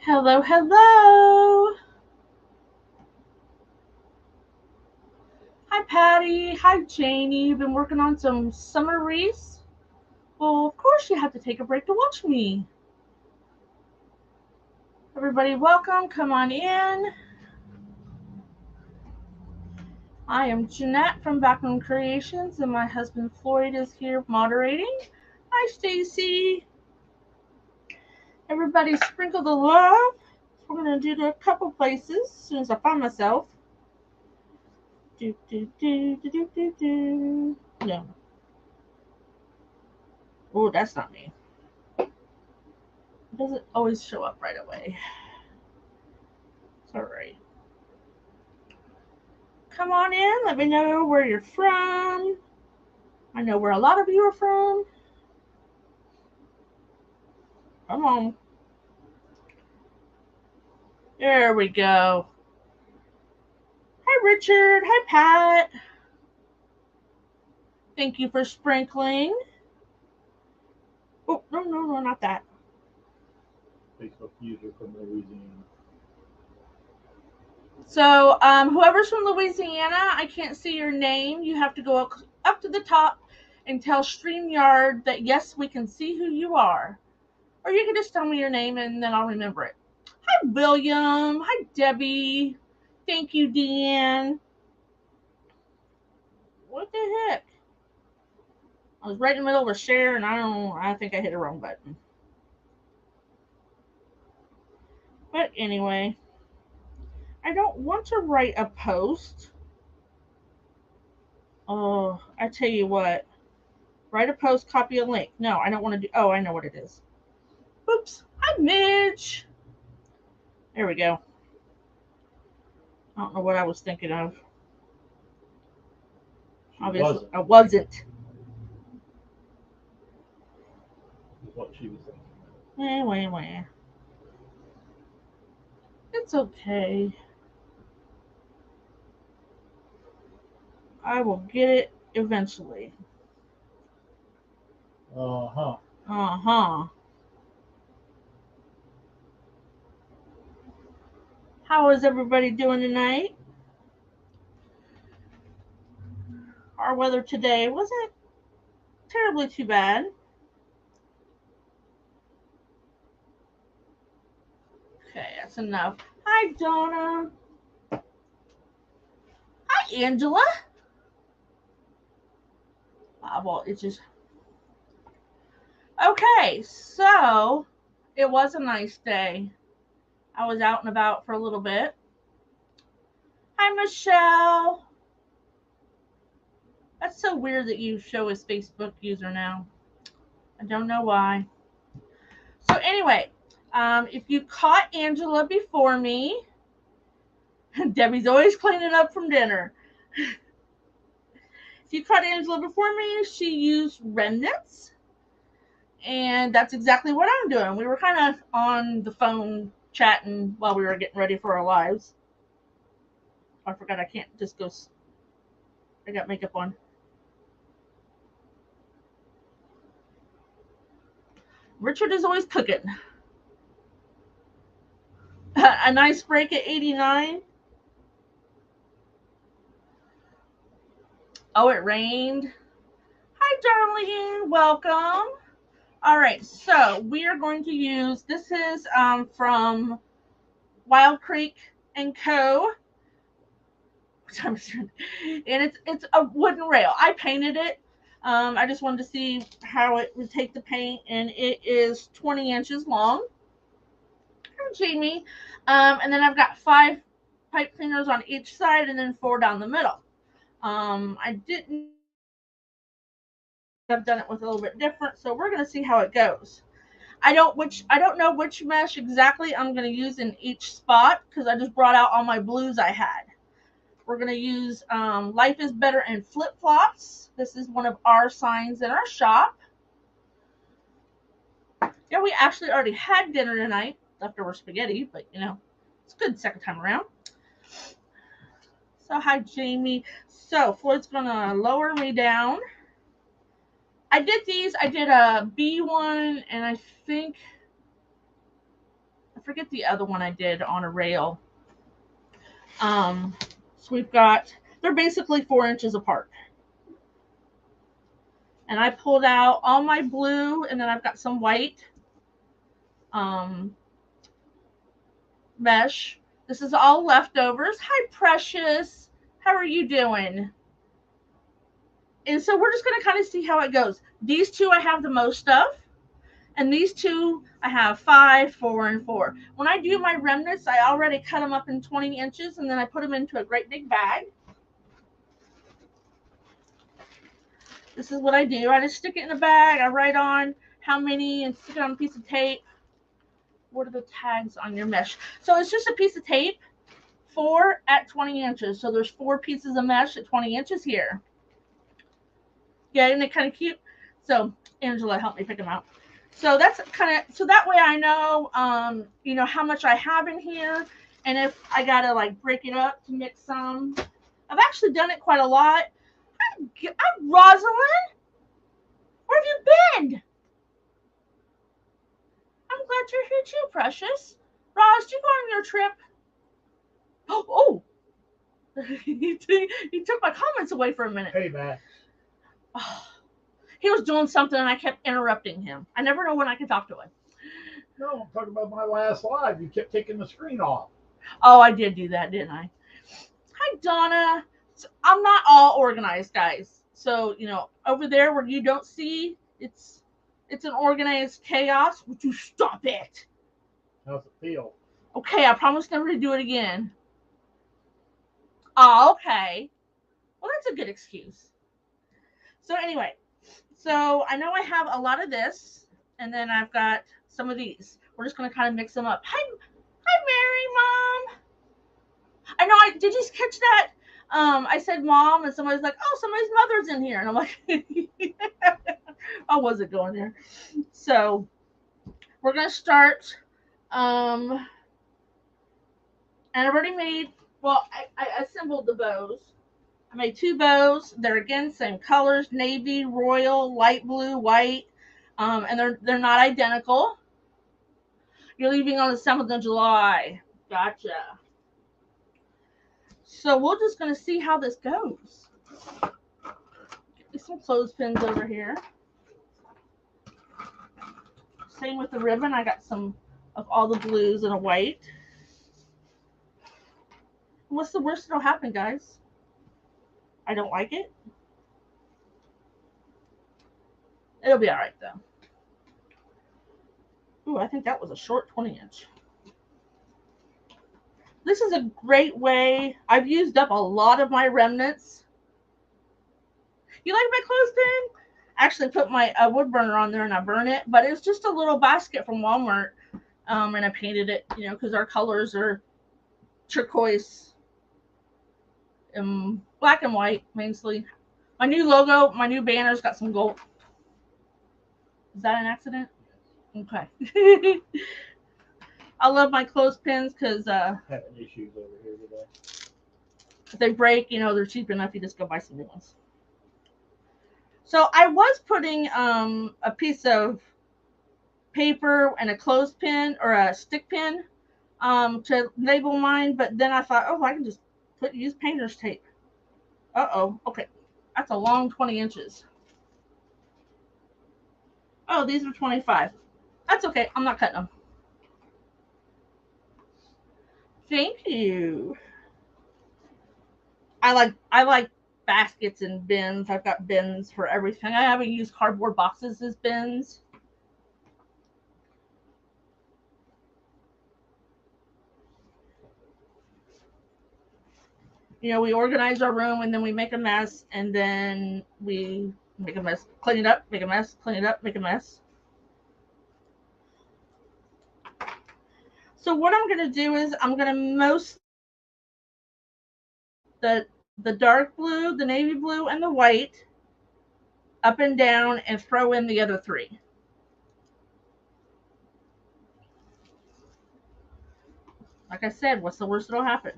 Hello, hello. Hi, Patty. Hi, Janie. You've been working on some summer wreaths? Well, of course you have to take a break to watch me. Everybody, welcome. Come on in. I am Jeanette from Backroom Creations, and my husband Floyd is here moderating. Hi, Stacy. Everybody, sprinkle the love. We're going to do it a couple places as soon as I find myself. Do, do, do, do, do, do, do. No. Oh, that's not me. It doesn't always show up right away. It's all right. Come on in. Let me know where you're from. I know where a lot of you are from. Come on. There we go. Hi, Richard. Hi, Pat. Thank you for sprinkling. Oh, no, not that. Facebook user from Louisiana. So, whoever's from Louisiana, I can't see your name. You have to go up to the top and tell StreamYard that, yes, we can see who you are. Or you can just tell me your name and then I'll remember it. Hi, William. Hi, Debbie. Thank you, Deanne. What the heck? I was right in the middle of a share and I think I hit the wrong button. But anyway, I don't want to write a post. Oh, I tell you what. Write a post, copy a link. No, I don't want to do. Oh, I know what it is. Oops. Hi, Midge. There we go. I don't know what I was thinking of. Obviously, I wasn't. What she was thinking. Wait. It's okay. I will get it eventually. Uh-huh. Uh-huh. How is everybody doing tonight? Our weather today wasn't terribly too bad. Okay, that's enough. Hi, Donna. Hi, Angela. Well, it's just. Okay, so it was a nice day. I was out and about for a little bit. Hi, Michelle. That's so weird that you show his Facebook user now. I don't know why. So, anyway, if you caught Angela before me, Debbie's always cleaning up from dinner. If you caught Angela before me, she used remnants. And that's exactly what I'm doing. We were kind of on the phone chatting while we were getting ready for our lives. I forgot I can't just go. I got makeup on. Richard is always cooking. A nice break at 89. Oh, it rained. Hi, darling. Welcome. All right, so we are going to use, this is from Wild Creek and Co. And it's a wooden rail. I painted it. I just wanted to see how it would take the paint, and it is 20 inches long. From Jamie. And then I've got 5 pipe cleaners on each side, and then 4 down the middle. I didn't. I've done it with a little bit different, so we're going to see how it goes. I don't know which mesh exactly I'm going to use in each spot because I just brought out all my blues I had. We're going to use Life is Better and Flip Flops. This is one of our signs in our shop. Yeah, we actually already had dinner tonight, leftover spaghetti, but it's good second time around. So hi, Jamie. So Floyd's going to lower me down. I did these. I did a B one, and I think forget the other one I did on a rail. So we've got, they're basically 4 inches apart. And I pulled out all my blue, and then I've got some white um, mesh. This is all leftovers. Hi, Precious. How are you doing? And so we're just going to kind of see how it goes. These two I have the most of. And these two I have 5, 4, and 4. When I do my remnants, I already cut them up in 20 inches, and then I put them into a great big bag. This is what I do. I just stick it in a bag. I write on how many and stick it on a piece of tape. What are the tags on your mesh? So it's just a piece of tape, 4 at 20 inches. So there's 4 pieces of mesh at 20 inches here. Yeah, isn't it kind of cute? So Angela helped me pick them out. So that's kind of, so that way I know, how much I have in here, and if I gotta like break it up to mix some. I've actually done it quite a lot. I'm Rosalind. Where have you been? I'm glad you're here too, Precious. Roz, did you go on your trip? Oh. he took my comments away for a minute. Hey, Max. Oh, he was doing something and I kept interrupting him. I never know when I can talk to him. No, I'm talking about my last live. You kept taking the screen off. Oh, I did do that, didn't I? Hi, Donna. So I'm not all organized, guys. So, over there where you don't see, it's an organized chaos. Would you stop it? How's it feel? Okay, I promise never to do it again. Oh, okay. Well, that's a good excuse. So anyway, so I know I have a lot of this, and then I've got some of these. We're just going to kind of mix them up. Hi, Mary, Mom. I know. Did you catch that? I said Mom, and somebody's like, "Oh, somebody's mother's in here," and I'm like, I wasn't going there. So we're going to start. And I've already made. Well, I assembled the bows. I made 2 bows. They're again same colors: navy, royal, light blue, white, and they're not identical. You're leaving on the 7th of July. Gotcha. So we're just gonna see how this goes. Get some clothespins over here. Same with the ribbon. I got some of all the blues and a white. What's the worst that'll happen, guys? I don't like it. It'll be all right though. Ooh, I think that was a short 20-inch. This is a great way. I've used up a lot of my remnants. You like my clothespin? Actually put my wood burner on there and I burn it, but it's just a little basket from Walmart, and I painted it, because our colors are turquoise and black and white mainly. My new logo, my new banner's got some gold. Is that an accident? Okay. I love my clothespins because Having issues over here today. if they break, they're cheap enough. You just go buy some new ones. So I was putting a piece of paper and a clothespin or a stick pin to label mine, but then I thought, oh, I can just use painter's tape. Okay, that's a long 20 inches. Oh, these are 25. That's okay. I'm not cutting them. Thank you. I like baskets and bins. I've got bins for everything. I haven't used cardboard boxes as bins. We organize our room and then we make a mess and then we make a mess, clean it up, make a mess, clean it up, make a mess. So what I'm going to do is I'm going to most the dark blue, the navy blue, and the white up and down and throw in the other 3. Like I said, what's the worst that'll happen?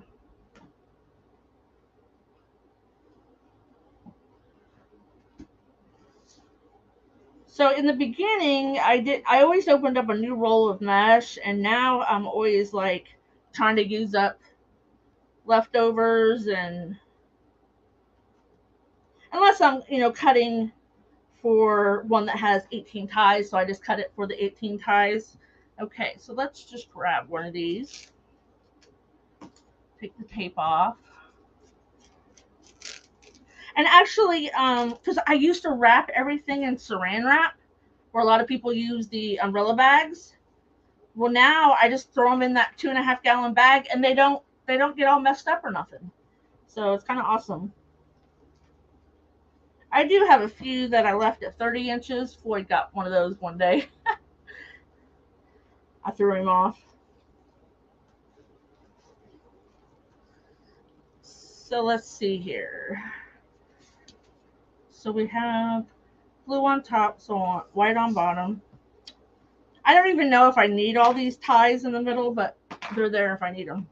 So in the beginning, I always opened up a new roll of mesh, and now I'm always like trying to use up leftovers, and unless I'm, cutting for one that has 18 ties, so I just cut it for the 18 ties. Okay, so let's just grab one of these. Take the tape off. And actually, because I used to wrap everything in saran wrap, where a lot of people use the umbrella bags. Well, now I just throw them in that 2.5 gallon bag, and they don't get all messed up or nothing. So it's kind of awesome. I do have a few that I left at 30 inches. Floyd got one of those one day. I threw him off. So let's see here. So we have blue on top, so white on bottom. I don't even know if I need all these ties in the middle, but they're there if I need them.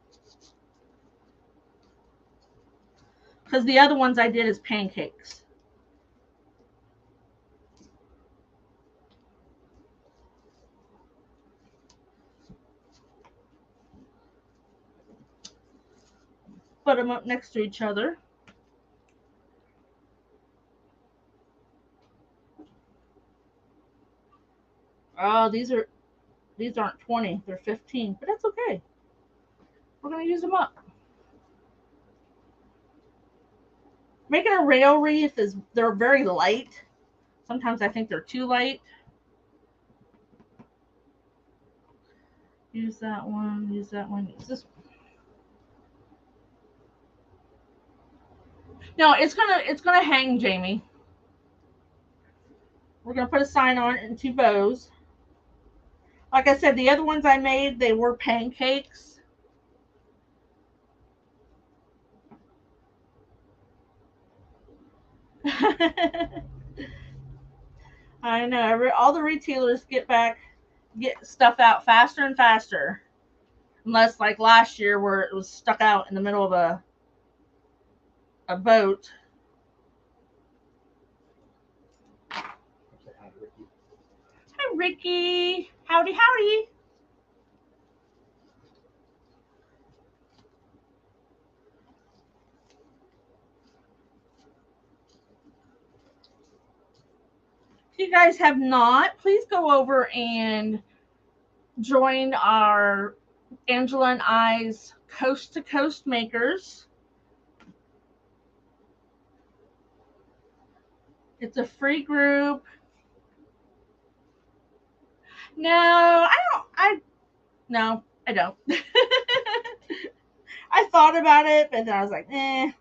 Because the other ones I did as pancakes. Put them up next to each other. Oh, these aren't 20, they're 15, but that's okay. We're gonna use them up. Making a rail wreath they're very light. Sometimes I think they're too light. Use that one, use that one, use this one. No, it's gonna hang, Jamie. We're gonna put a sign on it in 2 bows. Like I said, the other ones I made, they were pancakes. I know. All the retailers get stuff out faster and faster. Unless like last year where it was stuck out in the middle of a boat. Hi, Ricky. Howdy, howdy. If you guys have not, please go over and join our Angela and I's Coast to Coast Makers. It's a free group. No, I don't. No, I don't. I thought about it, but then I was like, eh.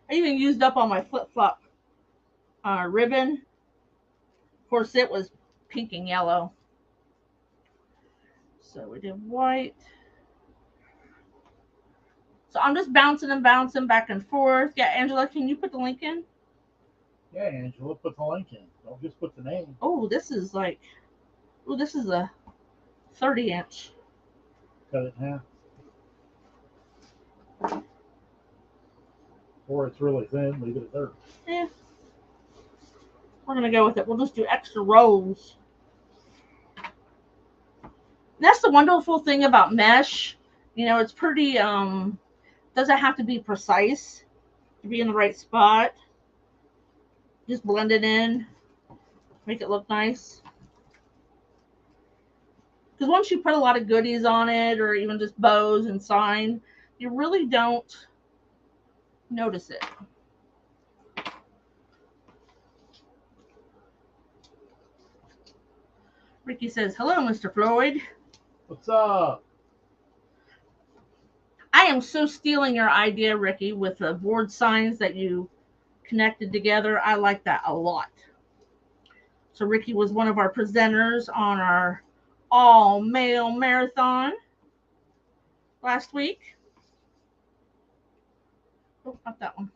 I even used up all my flip flop ribbon. Of course, it was pink and yellow. So we did white. So I'm just bouncing and bouncing back and forth. Yeah, Angela, can you put the link in? Yeah, Angela, put the link in. Don't just put the name. Oh, this is a 30-inch. Cut it in half. Or it's really thin, leave it at 30. Yeah. We're going to go with it. We'll just do extra rolls. That's the wonderful thing about mesh. It's pretty, doesn't have to be precise to be in the right spot. Just blend it in, make it look nice. Because once you put a lot of goodies on it, or even just bows and sign, you really don't notice it. Ricky says, hello, Mr. Floyd. What's up? I am so stealing your idea, Ricky, with the board signs that you connected together. I like that a lot. So Ricky was one of our presenters on our all-male marathon last week. Oh, not that one.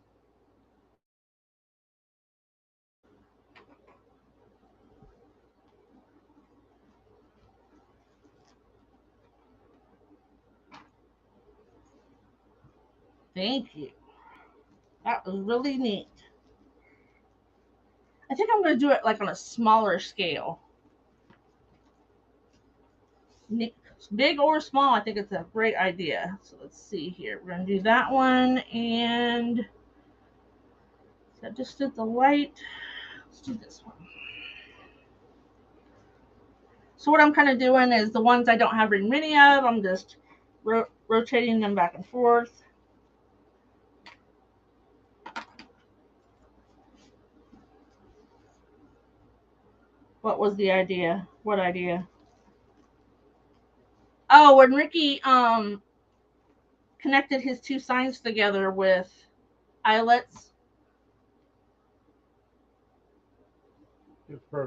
Thank you. That was really neat. I think I'm going to do it like on a smaller scale. Big or small, I think it's a great idea. So let's see here. We're going to do that one, and I just did the light. Let's do this one. So what I'm kind of doing is the ones I don't have very many of, I'm just rotating them back and forth. What was the idea? What idea? Oh, when Ricky connected his two signs together with eyelets.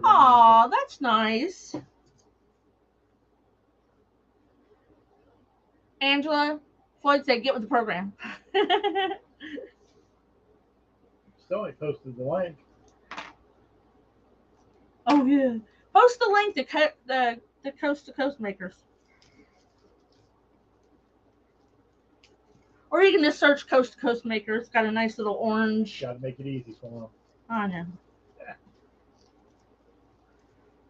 Aw, that's nice. Angela, Floyd said, get with the program. Still ain't posted the link. Oh, yeah. Post the link to the Coast to Coast makers. Or you can just search Coast to Coast makers. It's got a nice little orange. Got to make it easy for them. I know.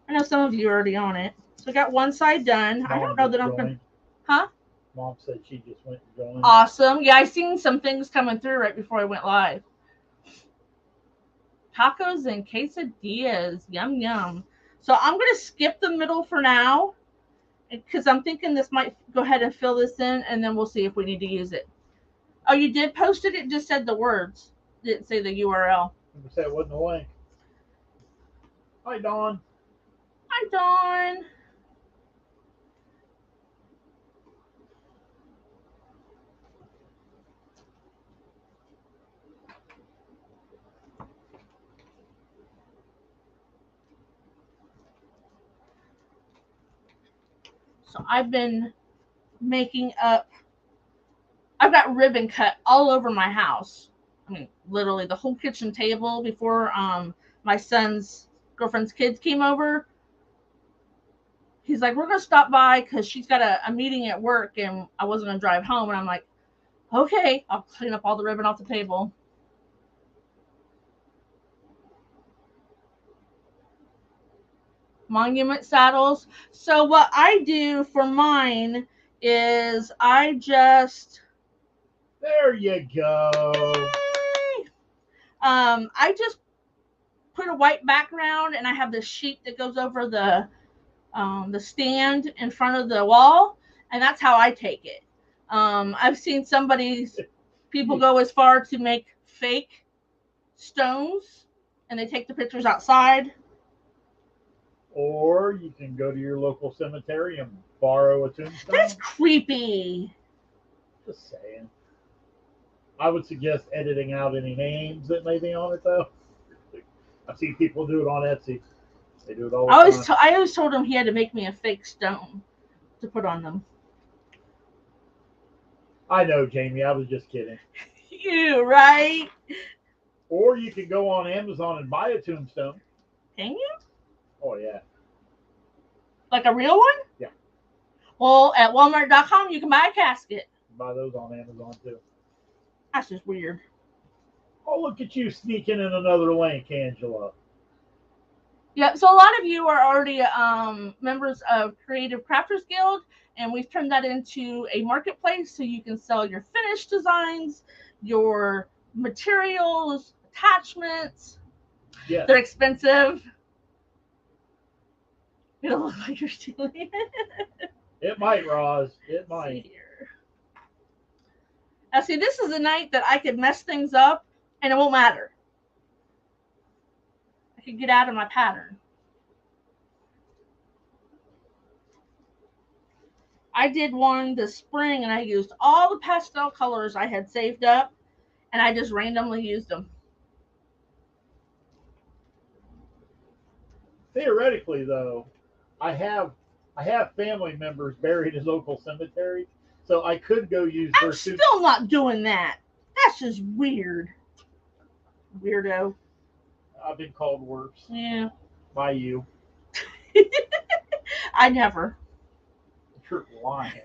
I know some of you are already on it. So I got one side done. Mom, I don't know that I'm going to. Huh? Mom said she just went and joined. Awesome. Yeah, I seen some things coming through right before I went live. Tacos and quesadillas. Yum, yum. So I'm going to skip the middle for now because I'm thinking this might go ahead and fill this in, and then we'll see if we need to use it. Oh, you did post it? It just said the words. It didn't say the URL. I said it wasn't the link. Hi, Dawn. Hi, Dawn. So I've been making up. I've got ribbon cut all over my house. I mean, literally the whole kitchen table before my son's girlfriend's kids came over. He's like, we're going to stop by because she's got a meeting at work and I wasn't going to drive home. And I'm like, okay, I'll clean up all the ribbon off the table. Monument saddles. So what I do for mine is I just... There you go. Yay! I just put a white background and I have this sheet that goes over the stand in front of the wall, and that's how I take it. I've seen people go as far to make fake stones and they take the pictures outside. Or you can go to your local cemetery and borrow a tombstone. That's creepy. Just saying. I would suggest editing out any names that may be on it, though. I've seen people do it on Etsy. They do it all the time. I always told him he had to make me a fake stone to put on them. I know, Jamie. I was just kidding. You, right? Or you can go on Amazon and buy a tombstone. Can you? Oh, yeah. Like a real one? Yeah. Well, at Walmart.com, you can buy a casket. Buy those on Amazon, too. That's just weird. Oh, look at you sneaking in another link, Angela. Yeah, so a lot of you are already members of Creative Crafters Guild, and we've turned that into a marketplace so you can sell your finished designs, your materials, attachments. Yes. They're expensive. It'll look like you're stealing it. It might, Roz. It might. Now, see, this is a night that I could mess things up, and it won't matter. I could get out of my pattern. I did one this spring, and I used all the pastel colors I had saved up, and I just randomly used them. Theoretically, though, I have family members buried in local cemeteries, so I could go use I'm still not doing that. That's just weird. Weirdo. I've been called worse. Yeah. By you. I never. You're lying.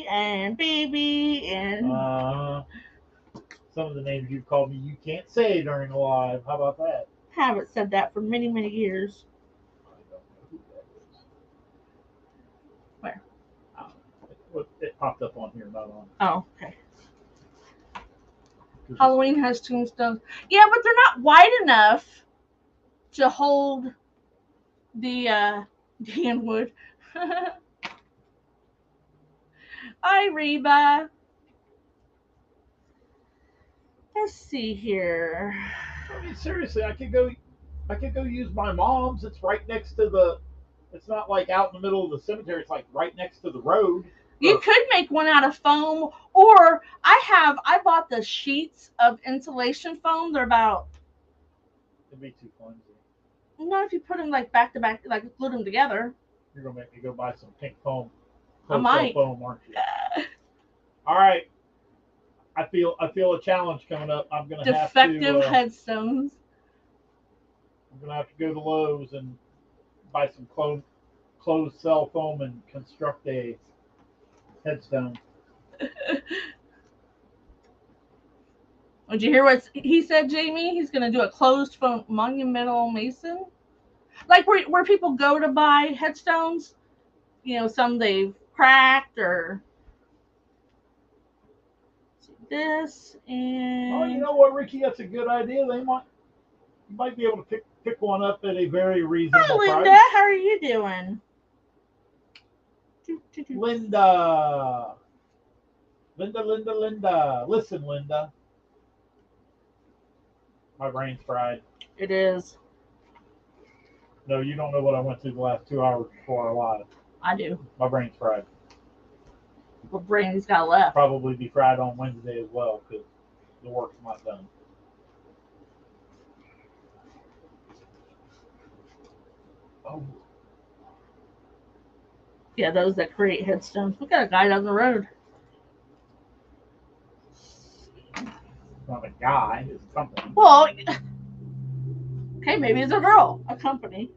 And baby and... Some of the names you've called me you can't say during the live. How about that? Haven't said that for many, many years. I don't know who that is. Where? It popped up on here, not on. Oh, okay. Halloween has tombstones. Yeah, but they're not wide enough to hold the Dan wood. Hi, Reba. Let's see here. I mean, seriously, I could go use my mom's. It's right next to the. It's not like out in the middle of the cemetery. It's like right next to the road. You could make one out of foam, or I bought the sheets of insulation foam. They're about. It'd be too flimsy. Not if you put them like back to back, like glue them together. You're gonna make me go buy some pink foam. I might. Foam, aren't you? All right. I feel a challenge coming up. I'm gonna defective have to, headstones. I'm gonna have to go to Lowe's and buy some closed cell foam and construct a headstone. Did you hear what he said, Jamie? He's going to do a closed foam monumental mason. Like where people go to buy headstones. You know, some they've cracked or this and. Oh, you know what, Ricky? That's a good idea. You might be able to pick one up at a very reasonable Hi, Linda. price. How are you doing? Linda. Listen, Linda. My brain's fried. It is. No, you don't know what I went through the last 2 hours before our live. I do. My brain's fried. What brain he's got left? Probably be fried on Wednesday as well because the work's not done. Oh. Yeah, those that create headstones. We got a guy down the road. Not a guy, it's a company. Well, okay, maybe it's a girl, a company.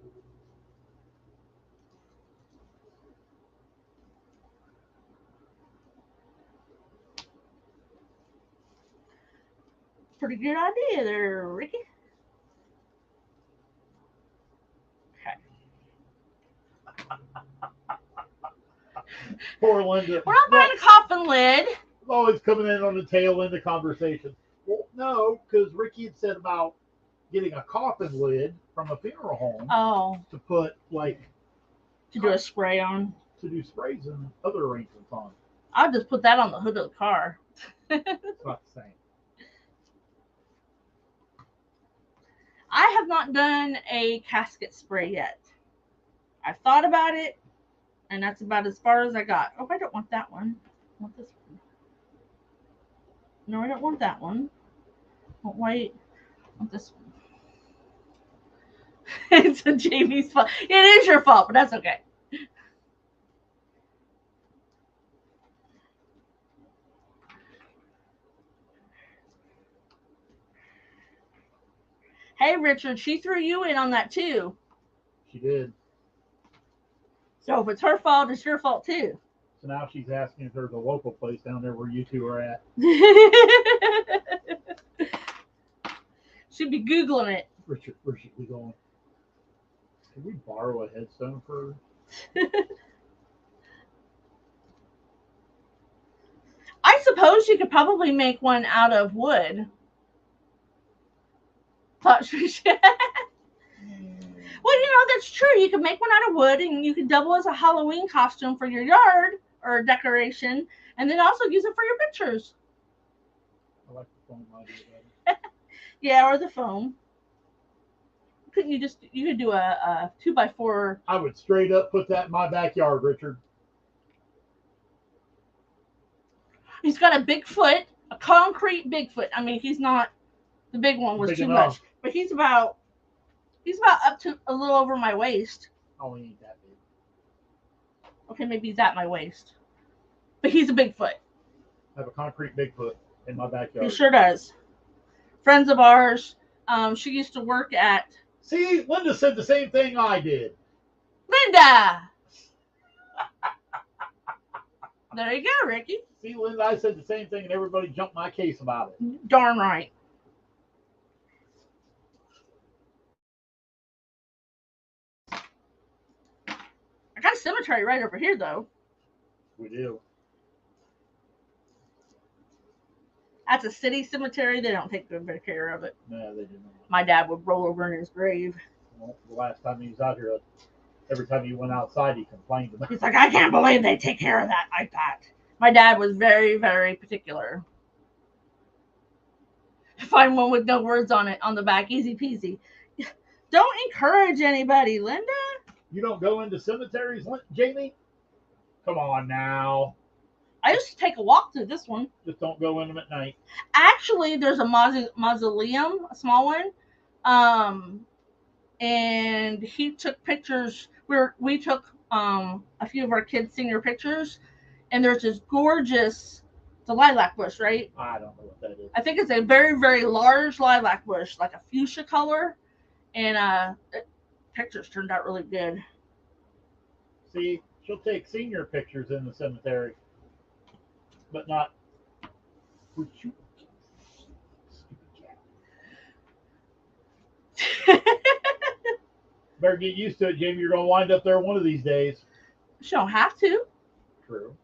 Pretty good idea there, Ricky. Poor Linda. We're not buying a coffin lid. Always coming in on the tail end of conversation. Well, no, because Ricky had said about getting a coffin lid from a funeral home. Oh. To put like. To do a spray on. To do sprays and other arrangements on. I'll just put that on the hood of the car. It's not the same. I have not done a casket spray yet. I've thought about it, and that's about as far as I got. Oh, I don't want that one. I want this one. No, I don't want that one. Oh, wait. I want this one. It's a Jamie's fault. It is your fault, but that's okay. Hey, Richard, she threw you in on that too. She did. So if it's her fault, it's your fault too. So now she's asking if there's a local place down there where you two are at. She'd be Googling it. Richard, where should we go? Can we borrow a headstone for her? I suppose you could probably make one out of wood. Well, that's true. You could make one out of wood and you could double as a Halloween costume for your yard or decoration, and then also use it for your pictures. I like the foam idea better. Yeah, or the foam. Couldn't you could do a 2x4? I would straight up put that in my backyard, Richard. He's got a Bigfoot, a concrete Bigfoot. I mean, he's not, the big one was too much, but he's about up to a little over my waist. Oh, he ain't that big. Okay, maybe he's at my waist, but he's a Bigfoot. I have a concrete Bigfoot in my backyard. He sure does. Friends of ours, she used to work at. See, Linda said the same thing I did. Linda! There you go, Ricky. See, Linda, I said the same thing, and everybody jumped my case about it. Darn right. I got a cemetery right over here, though. We do. That's a city cemetery. They don't take good care of it. No, they do not. My dad would roll over in his grave. Well, the last time he was out here, every time he went outside, he complained about it. He's like, I can't believe they take care of that like that. My dad was very, very particular. Find one with no words on it on the back, easy peasy. Don't encourage anybody, Linda. You don't go into cemeteries, Jamie? Come on now. I used to take a walk through this one. Just don't go in them at night. Actually, there's a mausoleum, a small one. And he took pictures. We took a few of our kids' senior pictures, and there's this gorgeous, the lilac bush, right? I don't know what that is. I think it's a very, very large lilac bush, like a fuchsia color, and pictures turned out really good. See, she'll take senior pictures in the cemetery, but not. Stupid cat. Better get used to it, Jamie. You're going to wind up there one of these days. She don't have to. True.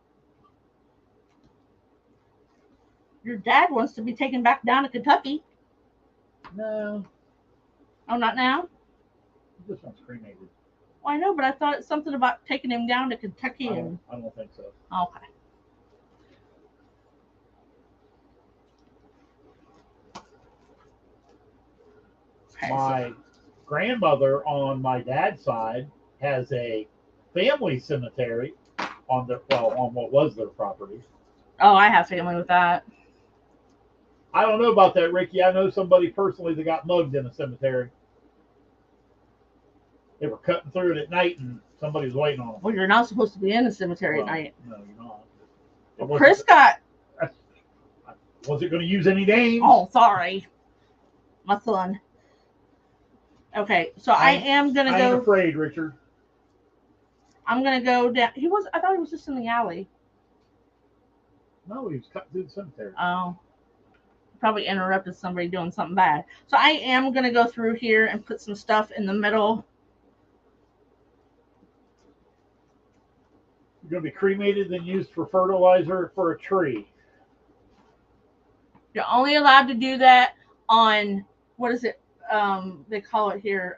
Your dad wants to be taken back down to Kentucky. No. Oh, not now? He just wants cremated. Well, I know, but I thought it's something about taking him down to Kentucky. I don't think so. Okay. My grandmother on my dad's side has a family cemetery on what was their property. Oh, I have family with that. I don't know about that, Ricky. I know somebody personally that got mugged in a cemetery. They were cutting through it at night, and somebody was waiting on them. Well, you're not supposed to be in a cemetery at night. No, you're not. Well, Chris got. I wasn't going to use any names. Oh, sorry, my son. Okay, so I am gonna go. I ain't afraid, Richard. I'm gonna go down. I thought he was just in the alley. No, he was cutting through the cemetery. Oh. Probably interrupted somebody doing something bad. So I am going to go through here and put some stuff in the middle. You're going to be cremated, then used for fertilizer for a tree. You're only allowed to do that on, what is it? They call it here.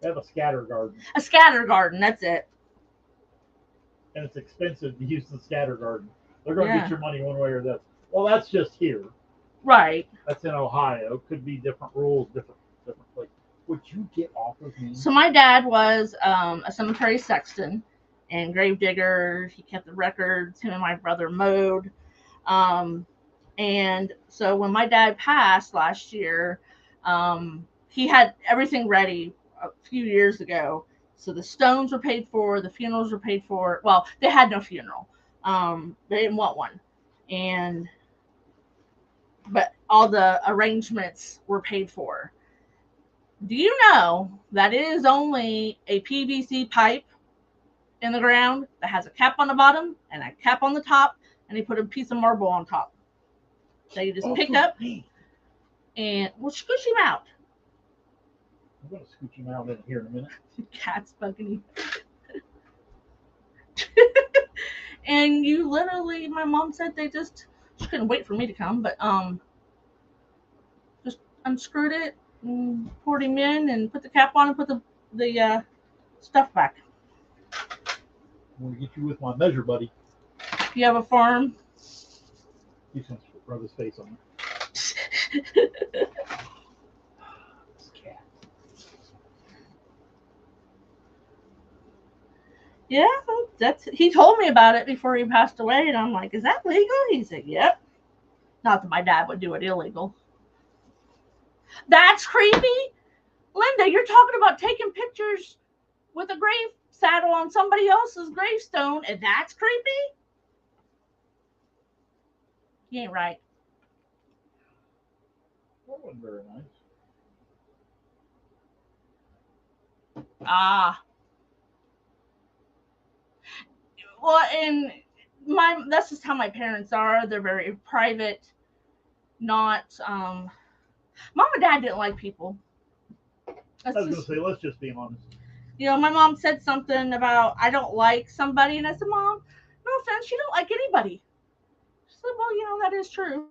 They have a scatter garden. A scatter garden, that's it. And it's expensive to use the scatter garden. They're going to get your money one way or the other. Well, that's just here. Right. That's in Ohio. Could be different rules, different places. Would you get off of me? So my dad was a cemetery sexton and grave digger. He kept the records. Him and my brother mowed. And so when my dad passed last year, he had everything ready a few years ago. So the stones were paid for, the funerals were paid for. Well, they had no funeral. They didn't want one. But all the arrangements were paid for. Do you know that it is only a PVC pipe in the ground that has a cap on the bottom and a cap on the top, and they put a piece of marble on top that you just pick up and we'll scooch him out. I'm going to scooch him out in here in a minute. Cat's bugging you. And you literally, my mom said she couldn't wait for me to come, but just unscrewed it and poured him in and put the cap on and put the stuff back. I'm going to get you with my measure, buddy. You have a farm? He's going to rub his face on it. This cat. Yeah, he told me about it before he passed away, and I'm like, is that legal? He said, yep. Not that my dad would do it illegal. That's creepy. Linda, you're talking about taking pictures with a grave saddle on somebody else's gravestone, and that's creepy? You ain't right. That wasn't very nice. Ah. Well, and that's just how my parents are. They're very private, not mom and dad didn't like people. I was going to say, let's just be honest. My mom said something about I don't like somebody, and I said, Mom, no offense, you don't like anybody. She said, well, that is true.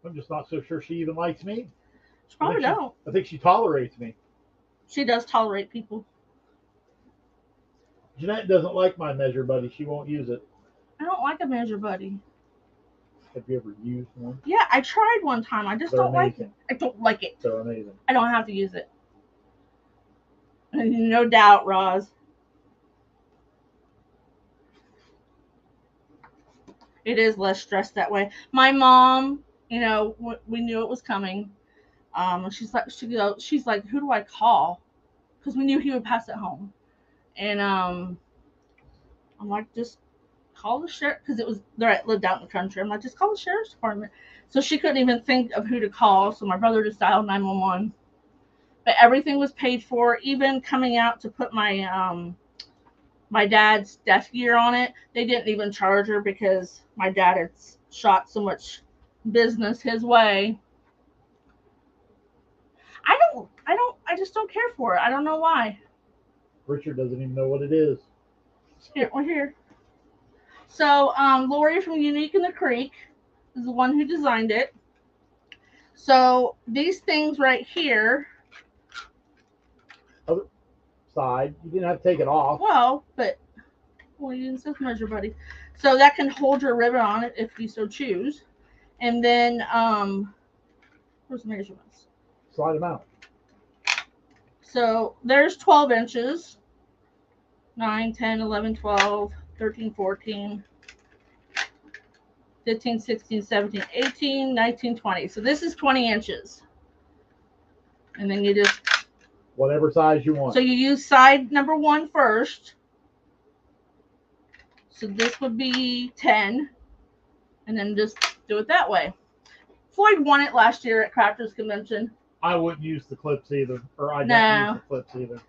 I'm just not so sure she even likes me. She probably don't. I think she tolerates me. She does tolerate people. Jeanette doesn't like my measure buddy. She won't use it. I don't like a measure buddy. Have you ever used one? Yeah, I tried one time. I just don't like it. I don't like it. They're amazing. I don't have to use it. No doubt, Roz. It is less stress that way. My mom, we knew it was coming. She's like, who do I call? Because we knew he would pass it home. And I'm like, just call the sheriff, because lived out in the country. I'm like, just call the sheriff's department. So she couldn't even think of who to call. So my brother just dialed 911. But everything was paid for, even coming out to put my dad's death gear on it. They didn't even charge her because my dad had shot so much business his way. I just don't care for it. I don't know why. Richard doesn't even know what it is. Here, we're here. So, Lori from Unique in the Creek is the one who designed it. So, these things right here. Other side. You didn't have to take it off. Well, you didn't say measure, buddy. So, that can hold your ribbon on it if you so choose. And then, where's the measurements? Slide them out. So, there's 12 inches. 9, 10, 11, 12, 13, 14, 15, 16, 17, 18, 19, 20. So this is 20 inches. And then you just... whatever size you want. So you use side number 1 first. So this would be 10. And then just do it that way. Floyd won it last year at Crafters Convention. I wouldn't use the clips either. Or I don't use the clips either.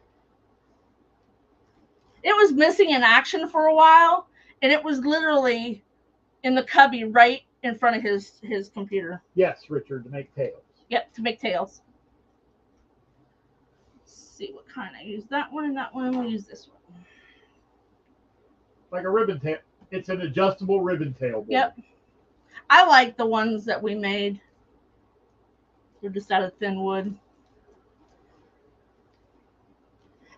It was missing in action for a while, and it was literally in the cubby right in front of his computer. Yes, Richard, to make tails. Yep, to make tails. Let's see what kind I use. That one and that one. We'll use this one. Like a ribbon tail. It's an adjustable ribbon tail board. Yep. I like the ones that we made. They're just out of thin wood.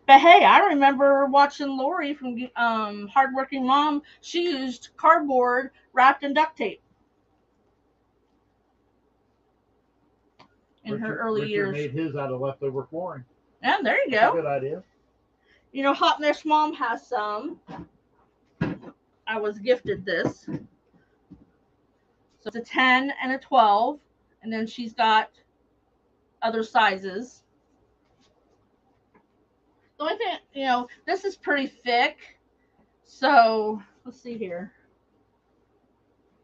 But hey, I remember watching Lori from Hardworking Mom. She used cardboard wrapped in duct tape in her early years. Richard made his out of leftover flooring. Yeah, there you go. That's a good idea. Hot Mess Mom has some. I was gifted this. So it's a 10 and a 12. And then she's got other sizes. The only thing, this is pretty thick. So, let's see here.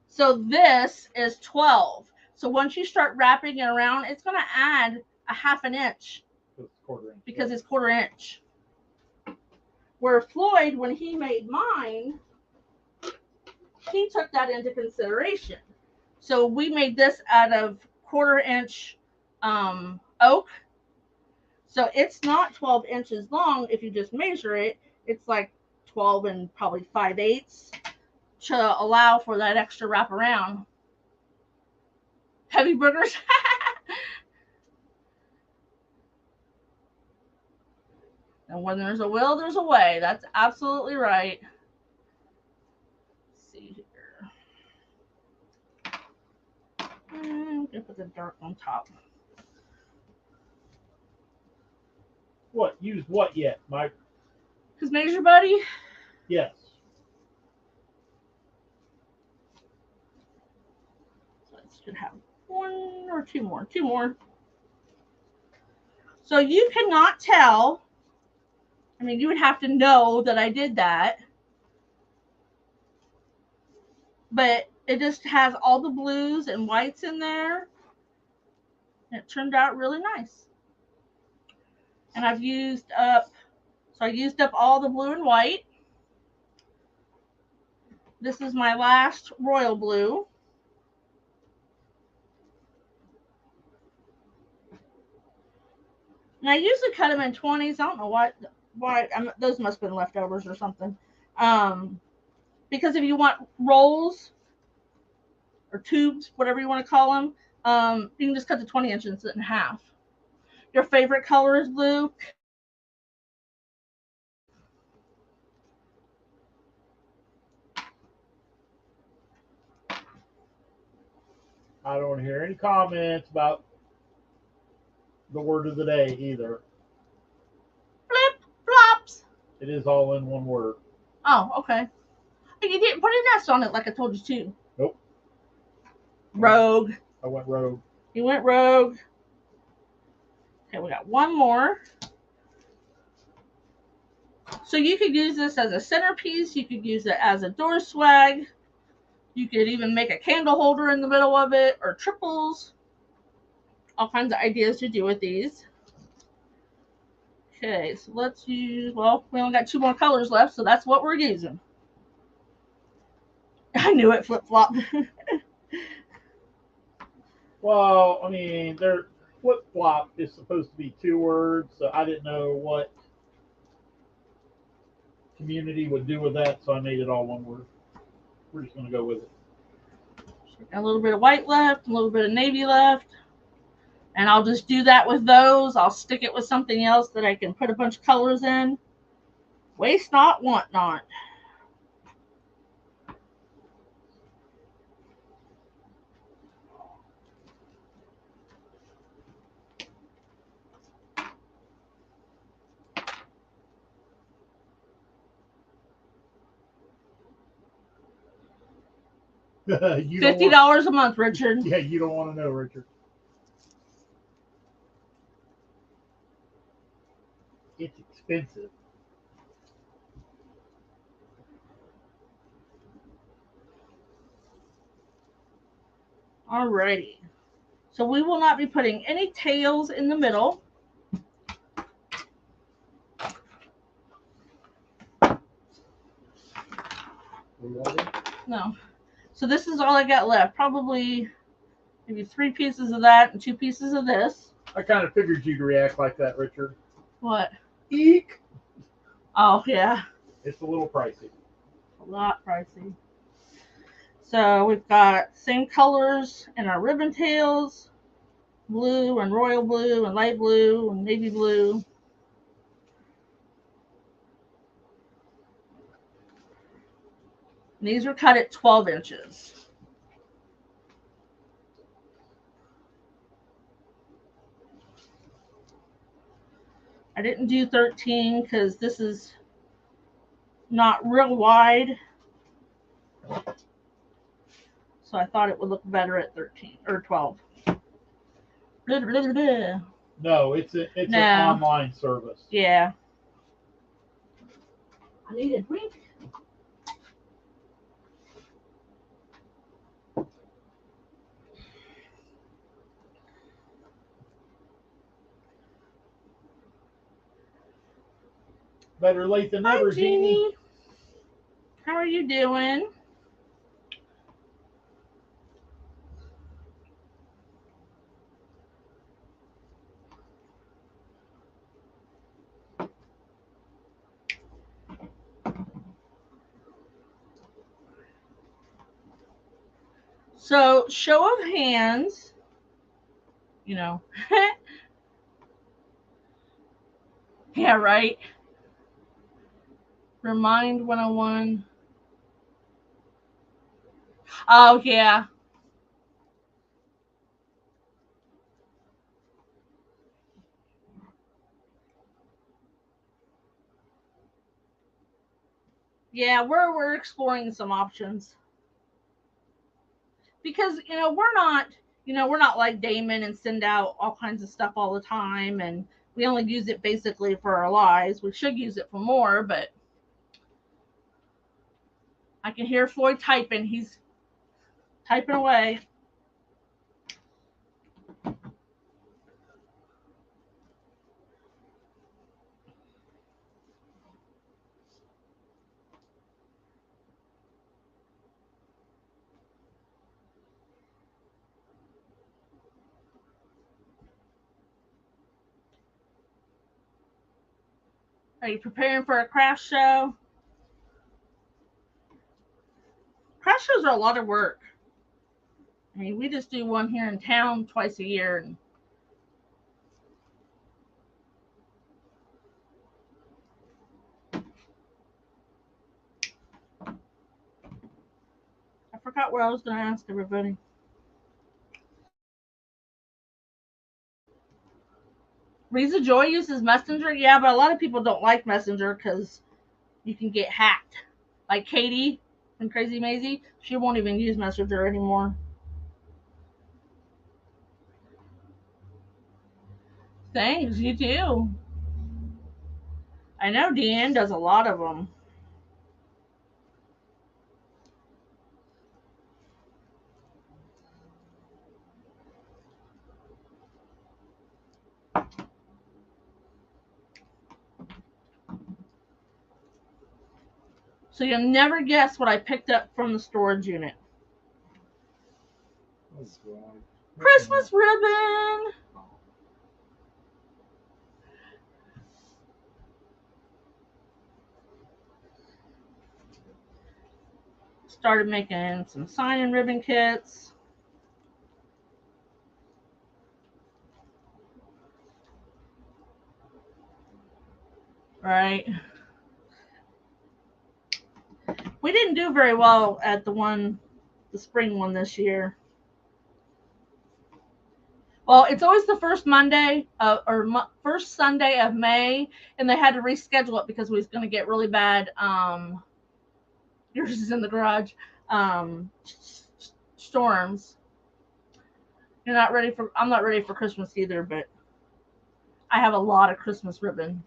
So, this is 12. So, once you start wrapping it around, it's going to add a half an inch. Because it's quarter inch. Where Floyd, when he made mine, he took that into consideration. So, we made this out of quarter inch oak. So it's not 12 inches long if you just measure it. It's like 12 and probably 5/8 to allow for that extra wraparound. Heavy burgers. And when there's a will, there's a way. That's absolutely right. Let's see here. I'm going to put the dark on top. What? Used what yet, Mike? His measure buddy? Yes. So I should have 1 or 2 more. 2 more. So you cannot tell. I mean, you would have to know that I did that. But it just has all the blues and whites in there. And it turned out really nice. And I've used up, so So I used up all the blue and white. This is my last royal blue. And I usually cut them in 20s. I don't know why. Those must have been leftovers or something. Because if you want rolls or tubes, whatever you want to call them, you can just cut the 20 inches in half. Your favorite color is blue. I don't hear any comments about the word of the day either. Flip flops. It is all in one word. Oh, okay. You didn't put an S on it like I told you to. Nope. Rogue. I went rogue. You went rogue. Okay, we got one more. So you could use this as a centerpiece. You could use it as a door swag. You could even make a candle holder in the middle of it, or triples. All kinds of ideas to do with these. Okay, so let's use, well, we only got 2 more colors left, so that's what we're using. I knew it, flip-flop. Well, I mean, their flip-flop is supposed to be 2 words, so I didn't know what community would do with that, so I made it all 1 word. We're just going to go with it. A little bit of white left, a little bit of navy left. And I'll just do that with those. I'll stick it with something else that I can put a bunch of colors in. Waste not, want not. $50 a month, Richard. Yeah, you don't want to know, Richard. It's expensive. Alrighty. So we will not be putting any tails in the middle. No. So this is all I got left. Probably maybe 3 pieces of that and 2 pieces of this. I kind of figured you'd react like that, Richard. What? Eek! Oh, yeah. It's a little pricey. A lot pricey. So we've got same colors in our ribbon tails. Blue and royal blue and light blue and navy blue. And these are cut at 12 inches. I didn't do 13 because this is not real wide. So I thought it would look better at 13 or 12. Blah, blah, blah, blah. No, it's an online service. Yeah. I need a drink. Better late than never, Jeannie. How are you doing? So, show of hands, you know. Yeah, right. Remind 101. Oh, yeah. Yeah, we're exploring some options. Because, we're not like Damon and send out all kinds of stuff all the time, and we only use it basically for our lives. We should use it for more, but I can hear Floyd typing. He's typing away. Are you preparing for a craft show? Craft shows are a lot of work. I mean, we just do one here in town twice a year. And I forgot what I was going to ask everybody. Reza Joy uses Messenger. Yeah, but a lot of people don't like Messenger because you can get hacked. Like Katie from Crazy Maisie, she won't even use Messenger anymore. Thanks, you too. I know Deanne does a lot of them. So you'll never guess what I picked up from the storage unit. Oh, God. Christmas ribbon. Started making some sign-in ribbon kits. Right. We didn't do very well at the spring one this year. Well, it's always the first Monday first Sunday of May, and they had to reschedule it because we was going to get really bad. Yours is in the garage. Storms. You're not ready for. I'm not ready for Christmas either, but I have a lot of Christmas ribbon.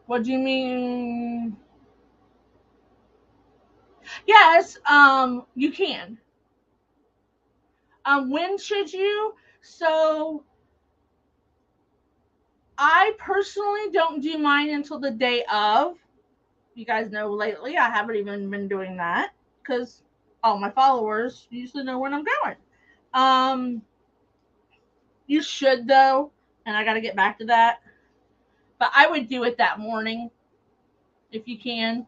What do you mean? Yes, you can. When should you? So I personally don't do mine until the day of. You guys know lately I haven't even been doing that because all my followers usually know when I'm going. Um, you should though, and I got to get back to that. But I would do it that morning if you can.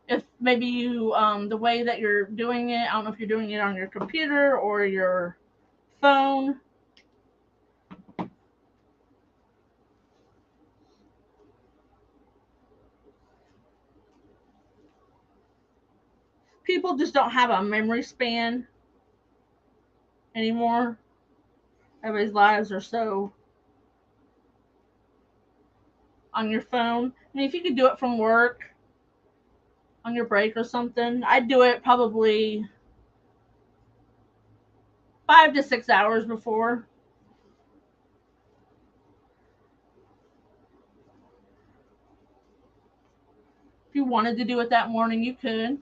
If maybe you the way that you're doing it, I don't know if you're doing it on your computer or your phone. People just don't have a memory span anymore. Everybody's lives are so on your phone. I mean, if you could do it from work on your break or something, I'd do it probably 5 to 6 hours before. If you wanted to do it that morning, you could.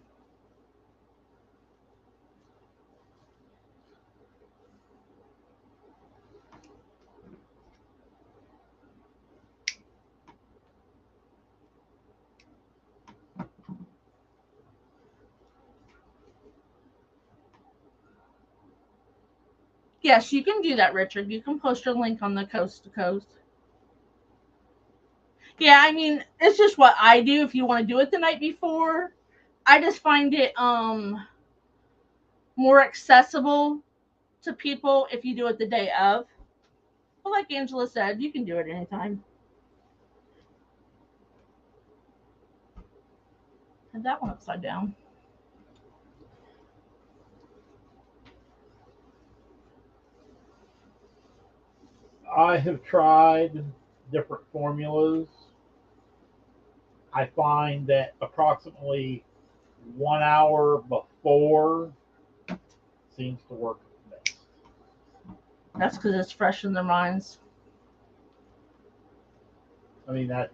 Yes, you can do that, Richard. You can post your link on the Coast to Coast. Yeah, I mean, it's just what I do. If you want to do it the night before, I just find it more accessible to people if you do it the day of. But like Angela said, you can do it anytime. Had that one upside down. I have tried different formulas. I find that approximately 1 hour before seems to work best. That's because it's fresh in their minds. I mean that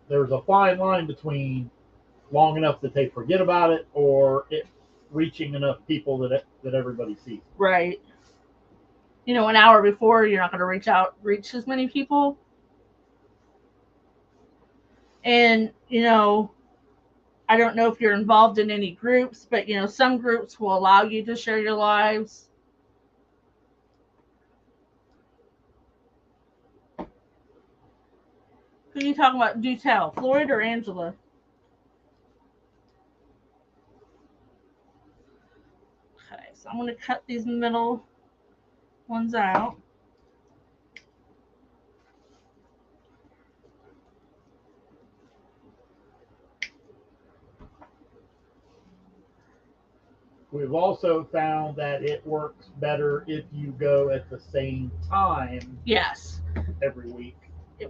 there's a fine line between long enough that they forget about it or it reaching enough people that everybody sees. Right. You know, an hour before, you're not going to reach as many people. And, I don't know if you're involved in any groups, but, some groups will allow you to share your lives. Who are you talking about? Do tell, Floyd or Angela? Okay, so I'm going to cut these middle ones out. We've also found that it works better if you go at the same time. Yes. Every week.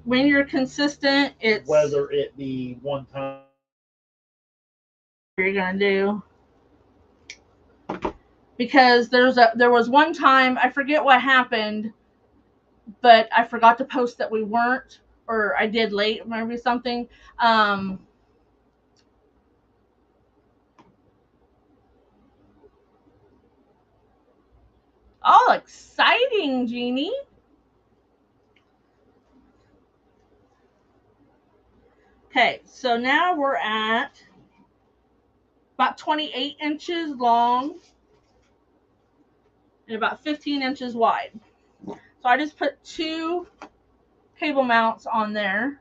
When you're consistent, it's whether it be one time. You're gonna do because there was one time I forget what happened, but I forgot to post that we weren't, or I did late, maybe something. Oh, exciting, Jeannie. Okay, so now we're at about 28 inches long and about 15 inches wide. So I just put 2 cable mounts on there.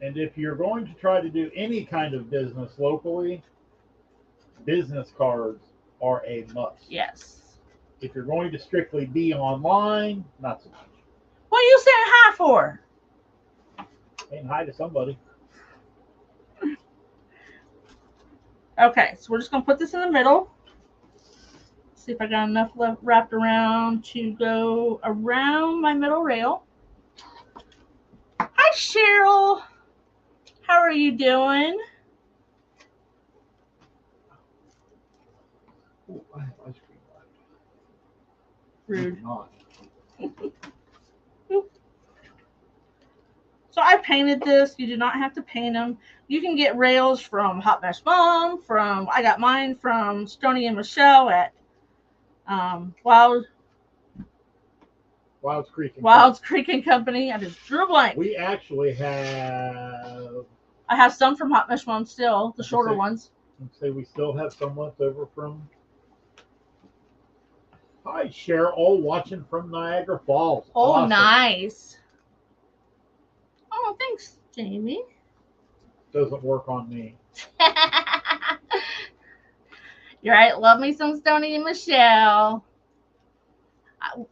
And if you're going to try to do any kind of business locally, business cards are a must. Yes. If you're going to strictly be online, not so much. What are you saying hi for? Saying hi to somebody. Okay, so we're just going to put this in the middle. See if I got enough left wrapped around to go around my middle rail. Hi, Cheryl. How are you doing? Oh, I have ice cream left. Rude. Not. So I painted this. You do not have to paint them. You can get rails from Hot Mess Mom. I got mine from Stoney and Michelle at Wilds Creek and Company. I just drew a blank. We actually have. I have some from Hot Mess Mom still, the shorter ones. Let's say we still have some left over from. Hi, Cheryl, watching from Niagara Falls. Oh, awesome. Nice. Oh, thanks, Jamie. Doesn't work on me. You're right. Love me some Stoney and Michelle.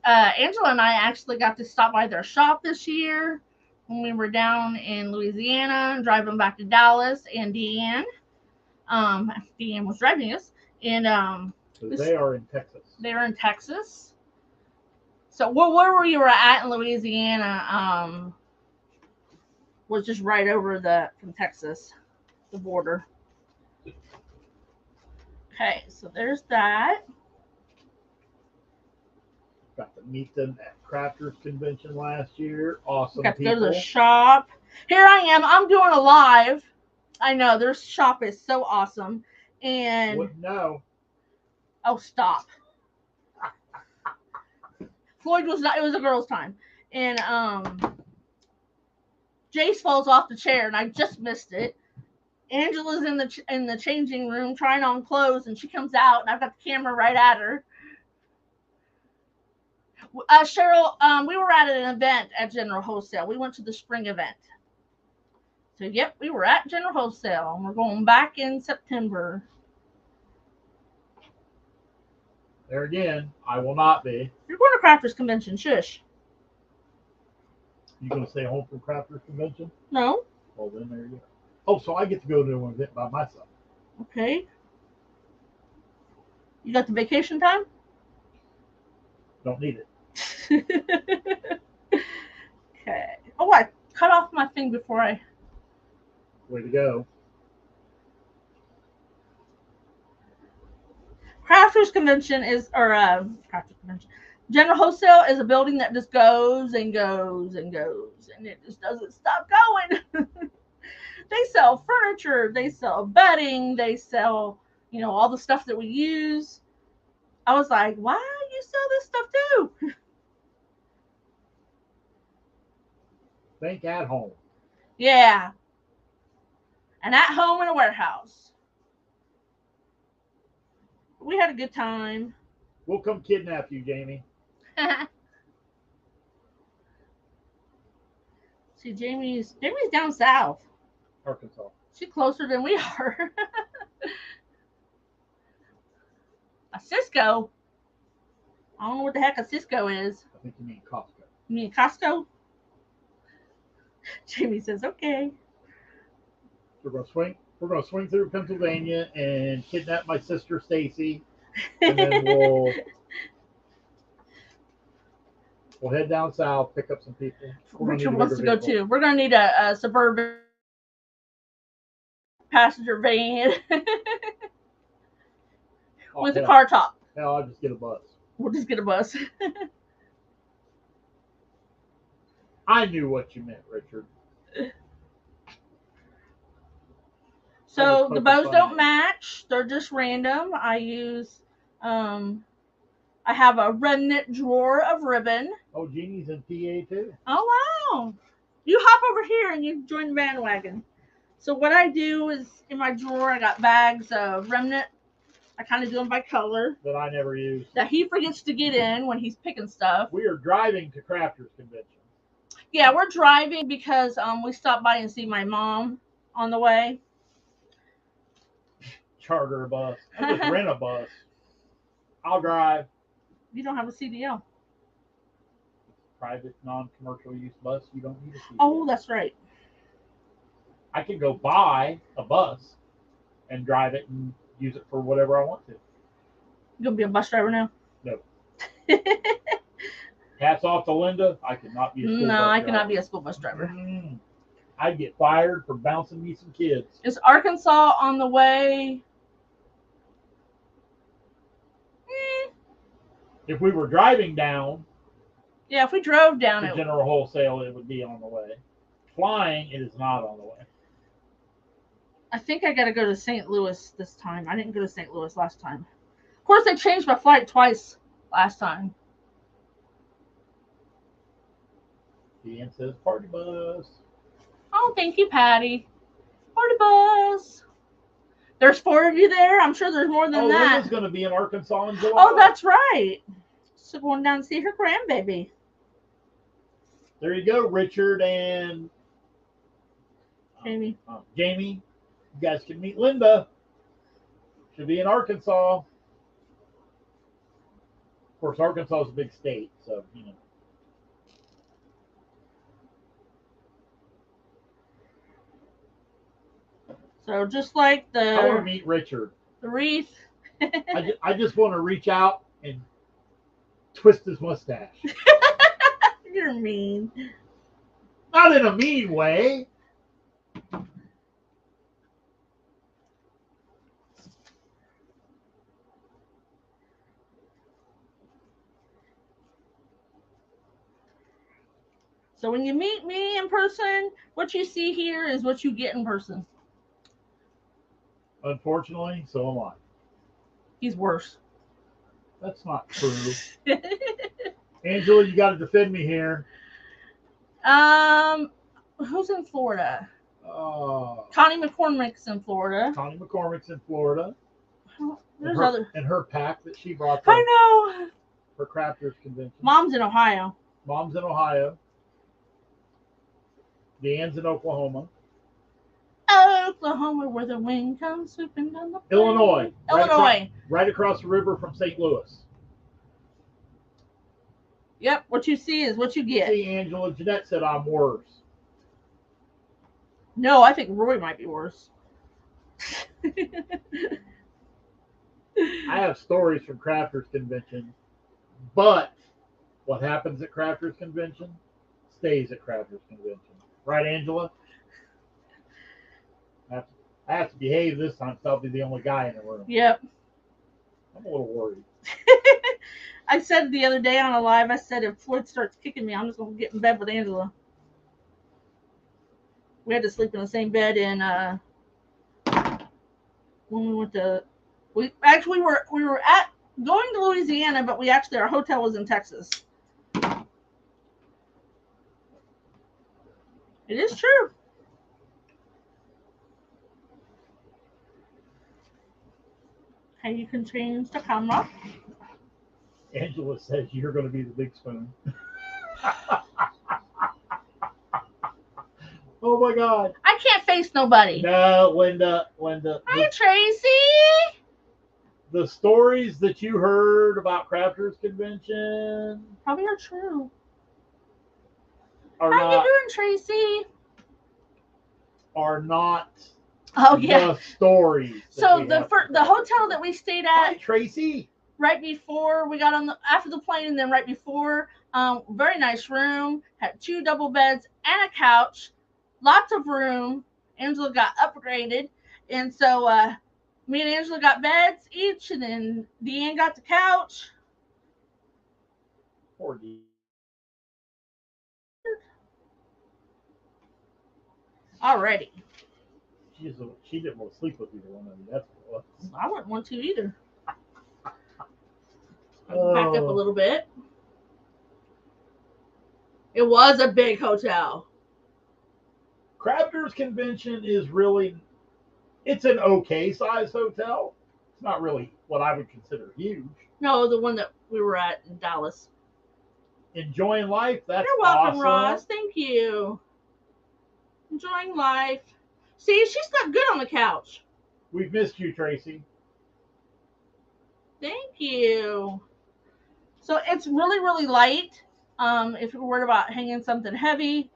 Angela and I actually got to stop by their shop this year when we were down in Louisiana and driving back to Dallas. And Deanne was driving us. And they are in Texas. They are in Texas. So where were you at in Louisiana? Was just right over from Texas, the border. Okay, so there's that. Got to meet them at Crafters Convention last year. Awesome Got to people. go to the shop. Here I am. I'm doing a live. I know their shop is so awesome. And wouldn't know. Oh, stop. Floyd was not. It was a girl's time, and Jace falls off the chair, and I just missed it. Angela's in the changing room trying on clothes, and she comes out, and I've got the camera right at her. Cheryl, we were at an event at General Wholesale. We went to the spring event. So, yep, we were at General Wholesale, and we're going back in September. There again, I will not be. You're going to Crafters Convention, shush. You going to stay home from Crafters Convention? No. Well, then there you go. Oh, so I get to go to an event by myself. Okay. You got the vacation time? Don't need it. Okay. Oh, I cut off my thing before I. Way to go. Crafters Convention Crafters Convention. General Wholesale is a building that just goes and goes and goes, and it just doesn't stop going. They sell furniture, they sell bedding, they sell, all the stuff that we use. I was like, why do you sell this stuff too? Think at home. Yeah. and at home in a warehouse. We had a good time. We'll come kidnap you, Jamie. See, Jamie's down south. Arkansas. She's closer than we are. A Cisco. I don't know what the heck a Cisco is. I think you mean Costco. You mean Costco? Jamie says, okay. We're gonna swing through Pennsylvania and kidnap my sister Stacy, and then we'll head down south, pick up some people. Richard wants to go too. We're gonna need a suburban passenger van with a car top. Hell, I'll just get a bus. We'll just get a bus. I knew what you meant, Richard. So the bows don't match. They're just random. I use, I have a remnant drawer of ribbon. Oh, Jeannie's in PA too. Oh, wow. You hop over here and you join the bandwagon. So what I do is in my drawer, I got bags of remnant. I kind of do them by color. That I never use. That he forgets to get in when he's picking stuff. We are driving to Crafters Convention. Yeah, we're driving because we stopped by and see my mom on the way. Charter a bus. I just rent a bus. I'll drive. You don't have a CDL. Private, non-commercial use bus. You don't need a CDL. Oh, that's right. I can go buy a bus and drive it and use it for whatever I want to. You gonna be a bus driver now? No. Hats off to Linda. I cannot be a school bus driver. No, I cannot be a school bus driver. I'd get fired for bouncing me some kids. Is Arkansas on the way? If we were driving down, yeah, if we drove down to General Wholesale, it would be on the way. Flying, it is not on the way. I think I got to go to St. Louis this time. I didn't go to St. Louis last time. Of course, they changed my flight twice last time. Ian says party bus. Oh, thank you, Patty. Party bus. There's 4 of you there. I'm sure there's more than that. Linda's going to be in Arkansas in July. Oh, that's right. So going down to see her grandbaby. There you go, Richard and Jamie. Jamie. You guys can meet Linda. She'll be in Arkansas. Of course, Arkansas is a big state, so you know. So just like the. I want to meet Richard. The wreath. I just want to reach out and twist his mustache. You're mean. Not in a mean way. So when you meet me in person, what you see here is what you get in person. Unfortunately, so am I. He's worse. That's not true. Angela, you got to defend me here. Who's in Florida? Connie McCormick's in Florida. Connie McCormick's in Florida. There's other. And her pack that she brought. I know. For Crafters Convention. Mom's in Ohio. Mom's in Ohio. Deanne's in Oklahoma. Oklahoma, where the wind comes swooping down the plain. Illinois. Right across the river from St. Louis. Yep, what you see is what you get. See, Angela, Jeanette said I'm worse. No, I think Roy might be worse. I have stories from Crafters Convention, but what happens at Crafters Convention stays at Crafters Convention. Right, Angela? I have to behave this time, so I'll be the only guy in the room. Yep. I'm a little worried. I said the other day on a live, I said if Floyd starts kicking me, I'm just going to get in bed with Angela. We had to sleep in the same bed in when we went to. We were at going to Louisiana, but our hotel was in Texas. It is true. Okay, you can change the camera. Angela says you're going to be the big spoon. Oh my God. I can't face nobody. No, Linda. Hi, Tracy. The stories that you heard about Crafters Convention Probably are true. are How not you doing, Tracy? are not Oh yeah. the stories. So the hotel that we stayed Hi, at Tracy. right before we got on after the plane, and then right before, very nice room, had 2 double beds and a couch, lots of room. Angela got upgraded, and so me and Angela got beds each, and then Deanne got the couch. Poor Dee. Already. She didn't want to sleep with either one of you. That's what it was. I wouldn't want to either. Back up a little bit. It was a big hotel. Crafters Convention is really, it's an okay size hotel. It's not really what I would consider huge. No, the one that we were at in Dallas. Enjoying life. That's You're welcome, awesome. Ross. Thank you. Enjoying life. See, she slept good on the couch. We've missed you, Tracy. Thank you. So it's really, really light. If you're worried about hanging something heavy,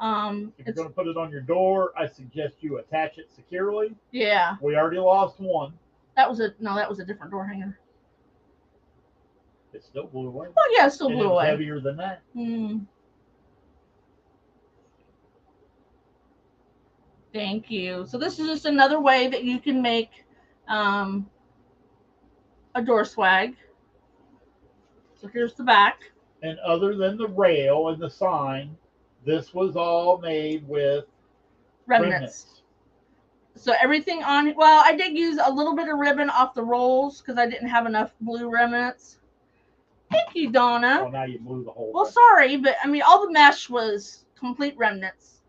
if you're going to put it on your door, I suggest you attach it securely. Yeah. We already lost one. That was a different door hanger. It still blew away. Oh yeah, it still blew away. Heavier than that. Thank you. So this is just another way that you can make a door swag. So here's the back. And other than the rail and the sign, this was all made with remnants. So everything on, well, I did use a little bit of ribbon off the rolls because I didn't have enough blue remnants. Thank you, Donna. Oh, now you blew the whole Well, thing. sorry, but I mean, all the mesh was complete remnants.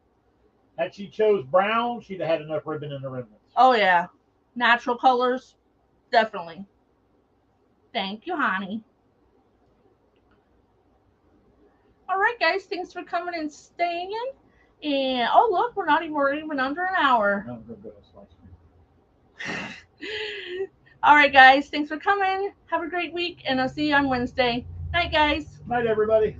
Had she chose brown, she'd have had enough ribbon in the remnants. Oh, yeah. Natural colors, definitely. Thank you, honey. All right, guys, thanks for coming and staying. And oh, look, we're even under an hour. No, I'm gonna go to slice. All right, guys, thanks for coming. Have a great week, and I'll see you on Wednesday. Night, guys. Night, everybody.